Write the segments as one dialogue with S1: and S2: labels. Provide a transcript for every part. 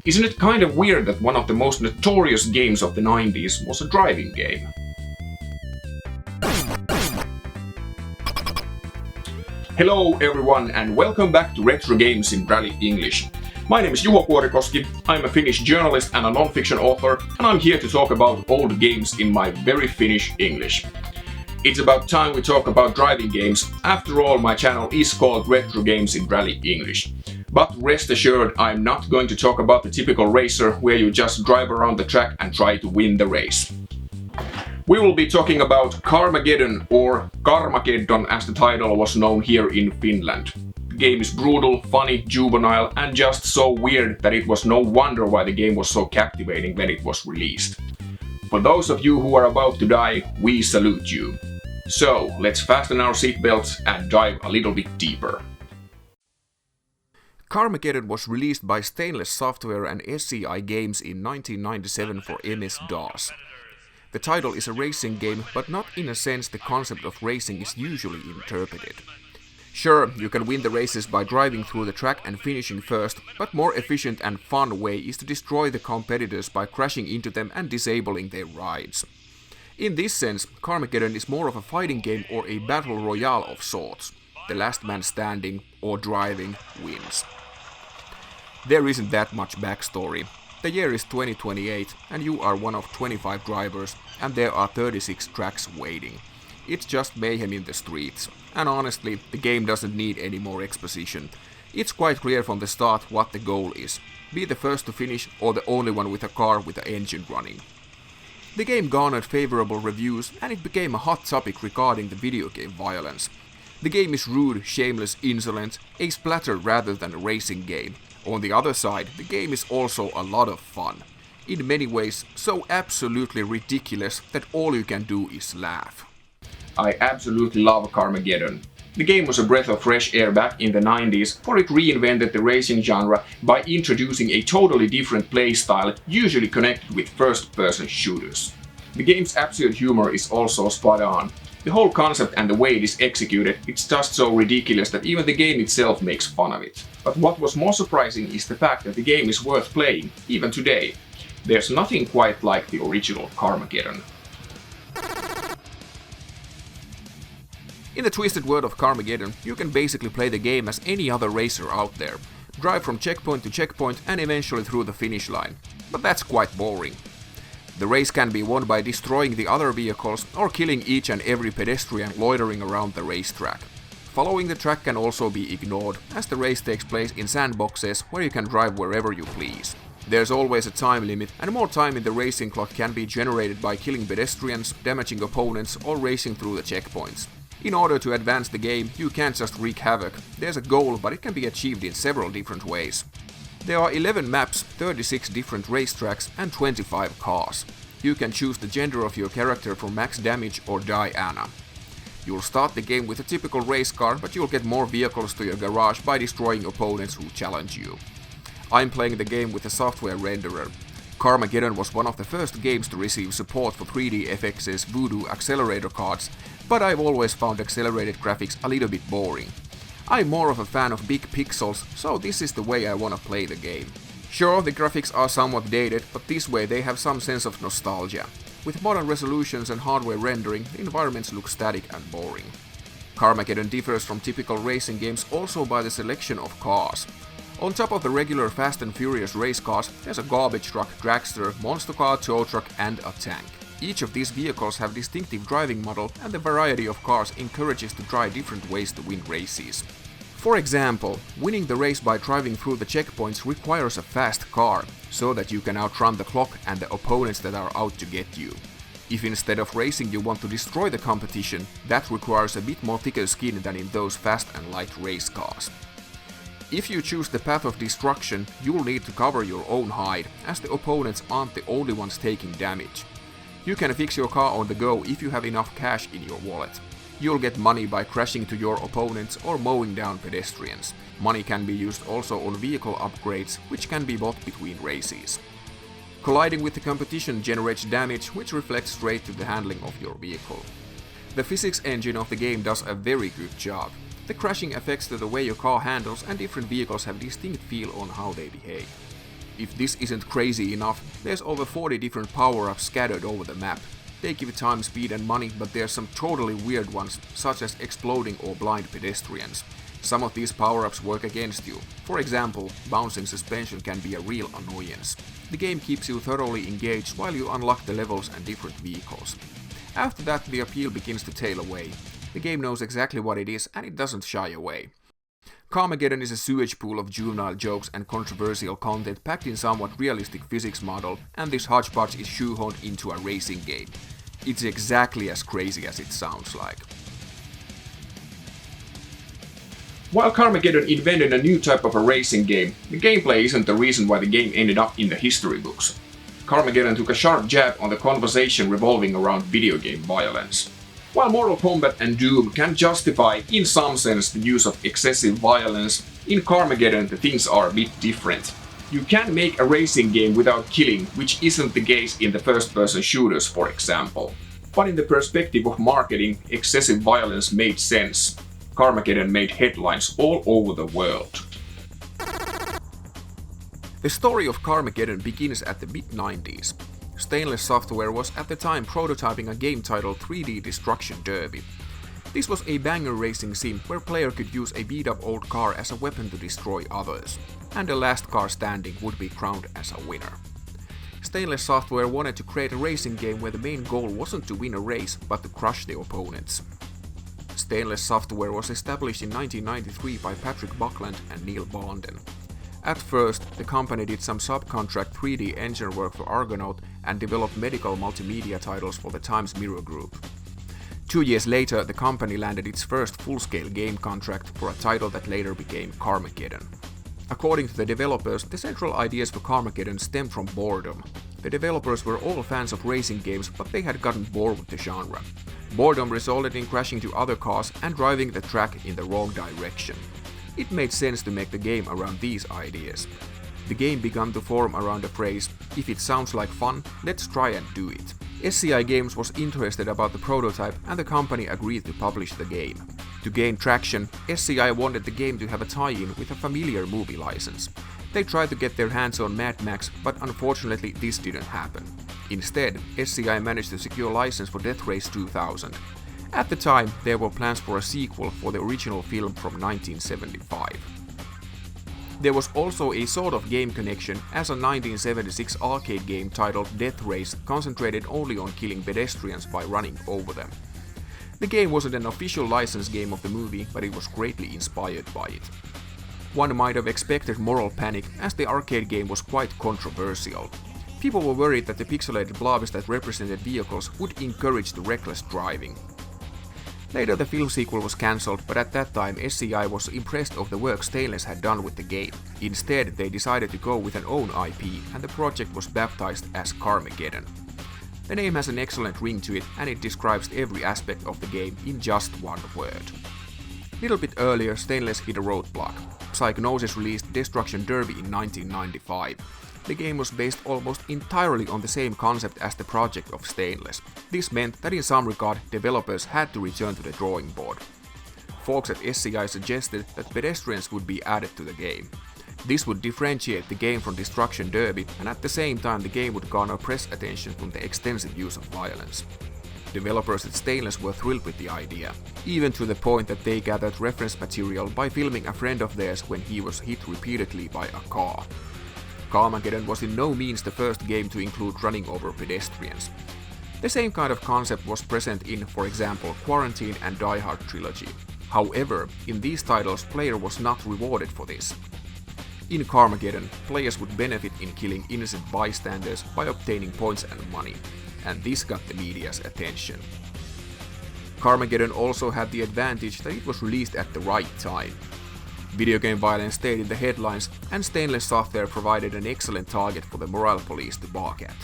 S1: Isn't it kind of weird that one of the most notorious games of the 90s was a driving game? Hello everyone and welcome back to Retro Games in Rally English. My name is Juho Kuorikoski, I'm a Finnish journalist and a non-fiction author, and I'm here to talk about old games in my very Finnish English. It's about time we talk about driving games. After all, my channel is called Retro Games in Rally English. But rest assured, I'm not going to talk about the typical racer where you just drive around the track and try to win the race. We will be talking about Carmageddon, or Carmageddon as the title was known here in Finland. The game is brutal, funny, juvenile, and just so weird that it was no wonder why the game was so captivating when it was released. For those of you who are about to die, we salute you. So, let's fasten our seatbelts and dive a little bit deeper.
S2: Carmageddon was released by Stainless Software and SCI Games in 1997 for MS-DOS. The title is a racing game, but not in a sense the concept of racing is usually interpreted. Sure, you can win the races by driving through the track and finishing first, but more efficient and fun way is to destroy the competitors by crashing into them and disabling their rides. In this sense, Carmageddon is more of a fighting game or a battle royale of sorts. The last man standing or driving wins. There isn't that much backstory. The year is 2028 and you are one of 25 drivers and there are 36 tracks waiting. It's just mayhem in the streets. And honestly, the game doesn't need any more exposition. It's quite clear from the start what the goal is. Be the first to finish or the only one with a car with the engine running. The game garnered favorable reviews and it became a hot topic regarding the video game violence. The game is rude, shameless, insolent, a splatter rather than a racing game. On the other side, the game is also a lot of fun. In many ways, so absolutely ridiculous that all you can do is laugh.
S1: I absolutely love Carmageddon. The game was a breath of fresh air back in the 90s, for it reinvented the racing genre by introducing a totally different playstyle, usually connected with first-person shooters. The game's absurd humor is also spot on. The whole concept and the way it is executed, it's just so ridiculous that even the game itself makes fun of it. But what was more surprising is the fact that the game is worth playing, even today. There's nothing quite like the original Carmageddon.
S2: In the twisted world of Carmageddon, you can basically play the game as any other racer out there. Drive from checkpoint to checkpoint and eventually through the finish line. But that's quite boring. The race can be won by destroying the other vehicles or killing each and every pedestrian loitering around the racetrack. Following the track can also be ignored, as the race takes place in sandboxes where you can drive wherever you please. There's always a time limit, and more time in the racing clock can be generated by killing pedestrians, damaging opponents, or racing through the checkpoints. In order to advance the game, you can't just wreak havoc. There's a goal, but it can be achieved in several different ways. There are 11 maps, 36 different racetracks, and 25 cars. You can choose the gender of your character from Max Damage or Diana. You'll start the game with a typical race car, but you'll get more vehicles to your garage by destroying opponents who challenge you. I'm playing the game with a software renderer. Carmageddon was one of the first games to receive support for 3D FX's Voodoo accelerator cards, but I've always found accelerated graphics a little bit boring. I'm more of a fan of big pixels, so this is the way I wanna play the game. Sure, the graphics are somewhat dated, but this way they have some sense of nostalgia. With modern resolutions and hardware rendering, the environments look static and boring. Carmageddon differs from typical racing games also by the selection of cars. On top of the regular Fast and Furious race cars, there's a garbage truck, dragster, monster car, tow truck, and a tank. Each of these vehicles have distinctive driving model, and the variety of cars encourages to try different ways to win races. For example, winning the race by driving through the checkpoints requires a fast car, so that you can outrun the clock and the opponents that are out to get you. If instead of racing you want to destroy the competition, that requires a bit more thicker skin than in those fast and light race cars. If you choose the path of destruction, you'll need to cover your own hide, as the opponents aren't the only ones taking damage. You can fix your car on the go if you have enough cash in your wallet. You'll get money by crashing to your opponents or mowing down pedestrians. Money can be used also on vehicle upgrades, which can be bought between races. Colliding with the competition generates damage, which reflects straight to the handling of your vehicle. The physics engine of the game does a very good job. The crashing affects the way your car handles, and different vehicles have distinct feel on how they behave. If this isn't crazy enough, there's over 40 different power-ups scattered over the map. They give time, speed and money, but there's some totally weird ones, such as exploding or blind pedestrians. Some of these power-ups work against you. For example, bouncing suspension can be a real annoyance. The game keeps you thoroughly engaged while you unlock the levels and different vehicles. After that, the appeal begins to tail away. The game knows exactly what it is and it doesn't shy away. Carmageddon is a sewage pool of juvenile jokes and controversial content packed in somewhat realistic physics model, and this hodgepodge is shoehorned into a racing game. It's exactly as crazy as it sounds like.
S1: While Carmageddon invented a new type of a racing game, the gameplay isn't the reason why the game ended up in the history books. Carmageddon took a sharp jab on the conversation revolving around video game violence. While Mortal Kombat and Doom can justify, in some sense, the use of excessive violence, in Carmageddon the things are a bit different. You can make a racing game without killing, which isn't the case in the first-person shooters, for example. But in the perspective of marketing, excessive violence made sense. Carmageddon made headlines all over the world.
S2: The story of Carmageddon begins at the mid-90s. Stainless Software was at the time prototyping a game titled 3D Destruction Derby. This was a banger racing sim where player could use a beat-up old car as a weapon to destroy others, and the last car standing would be crowned as a winner. Stainless Software wanted to create a racing game where the main goal wasn't to win a race, but to crush the opponents. Stainless Software was established in 1993 by Patrick Buckland and Neil Bonden. At first, the company did some subcontract 3D engine work for Argonaut and developed medical multimedia titles for the Times Mirror Group. 2 years later, the company landed its first full-scale game contract for a title that later became Carmageddon. According to the developers, the central ideas for Carmageddon stemmed from boredom. The developers were all fans of racing games, but they had gotten bored with the genre. Boredom resulted in crashing to other cars and driving the track in the wrong direction. It made sense to make the game around these ideas. The game began to form around the phrase, "If it sounds like fun, let's try and do it." SCI Games was interested about the prototype and the company agreed to publish the game. To gain traction, SCI wanted the game to have a tie-in with a familiar movie license. They tried to get their hands on Mad Max, but unfortunately this didn't happen. Instead, SCI managed to secure license for Death Race 2000. At the time, there were plans for a sequel for the original film from 1975. There was also a sort of game connection, as a 1976 arcade game titled Death Race concentrated only on killing pedestrians by running over them. The game wasn't an official license game of the movie, but it was greatly inspired by it. One might have expected moral panic, as the arcade game was quite controversial. People were worried that the pixelated blobs that represented vehicles would encourage the reckless driving. Later the film sequel was cancelled, but at that time SCI was impressed of the work Stainless had done with the game. Instead, they decided to go with an own IP, and the project was baptized as Carmageddon. The name has an excellent ring to it, and it describes every aspect of the game in just one word. Little bit earlier, Stainless hit a roadblock. Psygnosis released Destruction Derby in 1995. The game was based almost entirely on the same concept as the project of Stainless. This meant that in some regard, developers had to return to the drawing board. Folks at SCI suggested that pedestrians would be added to the game. This would differentiate the game from Destruction Derby, and at the same time the game would garner press attention from the extensive use of violence. Developers at Stainless were thrilled with the idea, even to the point that they gathered reference material by filming a friend of theirs when he was hit repeatedly by a car. Carmageddon was in no means the first game to include running over pedestrians. The same kind of concept was present in, for example, Quarantine and Die Hard trilogy. However, in these titles, player was not rewarded for this. In Carmageddon, players would benefit in killing innocent bystanders by obtaining points and money, and this got the media's attention. Carmageddon also had the advantage that it was released at the right time. Video game violence stayed in the headlines, and Stainless Software provided an excellent target for the morale police to bark at.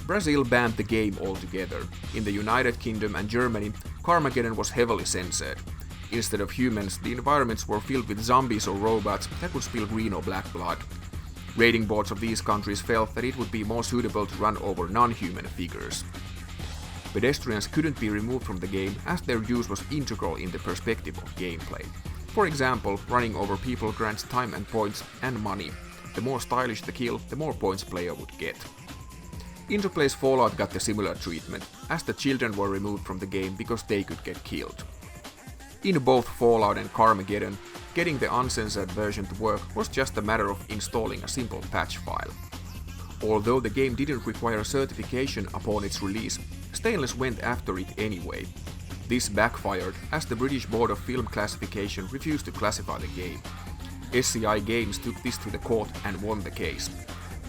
S2: Brazil banned the game altogether. In the United Kingdom and Germany, Carmageddon was heavily censored. Instead of humans, the environments were filled with zombies or robots that would spill green or black blood. Rating boards of these countries felt that it would be more suitable to run over non-human figures. Pedestrians couldn't be removed from the game, as their use was integral in the perspective of gameplay. For example, running over people grants time and points and money. the more stylish the kill, the more points player would get. Interplay's Fallout got a similar treatment, as the children were removed from the game because they could get killed. In both Fallout and Carmageddon, getting the uncensored version to work was just a matter of installing a simple patch file. Although the game didn't require certification upon its release, Stainless went after it anyway. This backfired, as the British Board of Film Classification refused to classify the game. SCI Games took this to the court and won the case.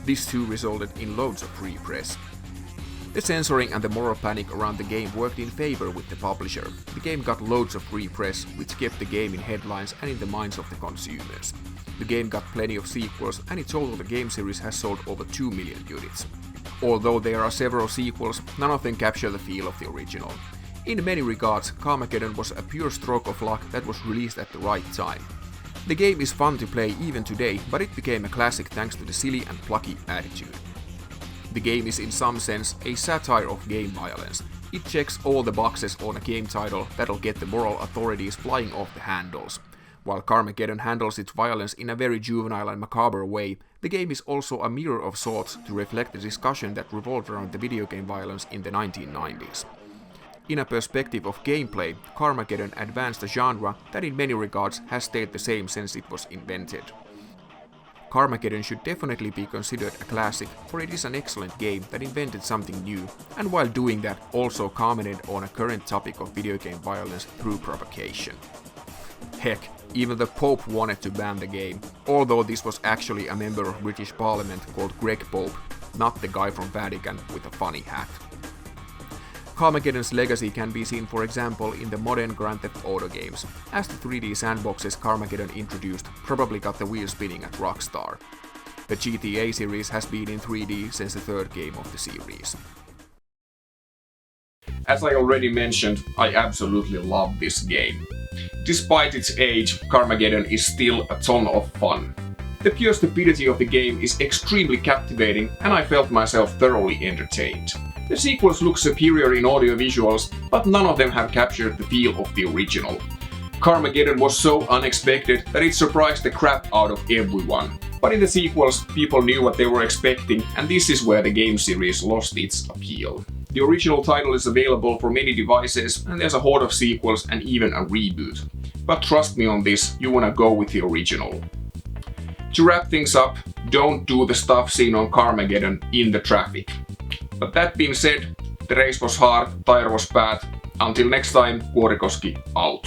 S2: This too resulted in loads of free press. The censoring and the moral panic around the game worked in favor with the publisher. The game got loads of free press, which kept the game in headlines and in the minds of the consumers. The game got plenty of sequels, and in total the game series has sold over 2 million units. Although there are several sequels, none of them capture the feel of the original. In many regards, Carmageddon was a pure stroke of luck that was released at the right time. The game is fun to play even today, but it became a classic thanks to the silly and plucky attitude. The game is in some sense a satire of game violence. It checks all the boxes on a game title that'll get the moral authorities flying off the handles. While Carmageddon handles its violence in a very juvenile and macabre way, the game is also a mirror of sorts to reflect the discussion that revolved around the video game violence in the 1990s. In a perspective of gameplay, Carmageddon advanced a genre that in many regards has stayed the same since it was invented. Carmageddon should definitely be considered a classic, for it is an excellent game that invented something new, and while doing that also commented on a current topic of video game violence through provocation. Heck, even the Pope wanted to ban the game, although this was actually a member of British Parliament called Greg Pope, not the guy from Vatican with a funny hat. Carmageddon's legacy can be seen for example in the modern Grand Theft Auto games, as the 3D sandboxes Carmageddon introduced probably got the wheels spinning at Rockstar. The GTA series has been in 3D since the third game of the series.
S1: As I already mentioned, I absolutely love this game. Despite its age, Carmageddon is still a ton of fun. The pure stupidity of the game is extremely captivating, and I felt myself thoroughly entertained. The sequels look superior in audio visuals, but none of them have captured the feel of the original. Carmageddon was so unexpected that it surprised the crap out of everyone. But in the sequels, people knew what they were expecting, and this is where the game series lost its appeal. The original title is available for many devices, and there's a horde of sequels and even a reboot. But trust me on this, you wanna go with the original. To wrap things up, don't do the stuff seen on Carmageddon in the traffic. But that being said, the race was hard, tire was bad. Until next time, Kuorikoski out.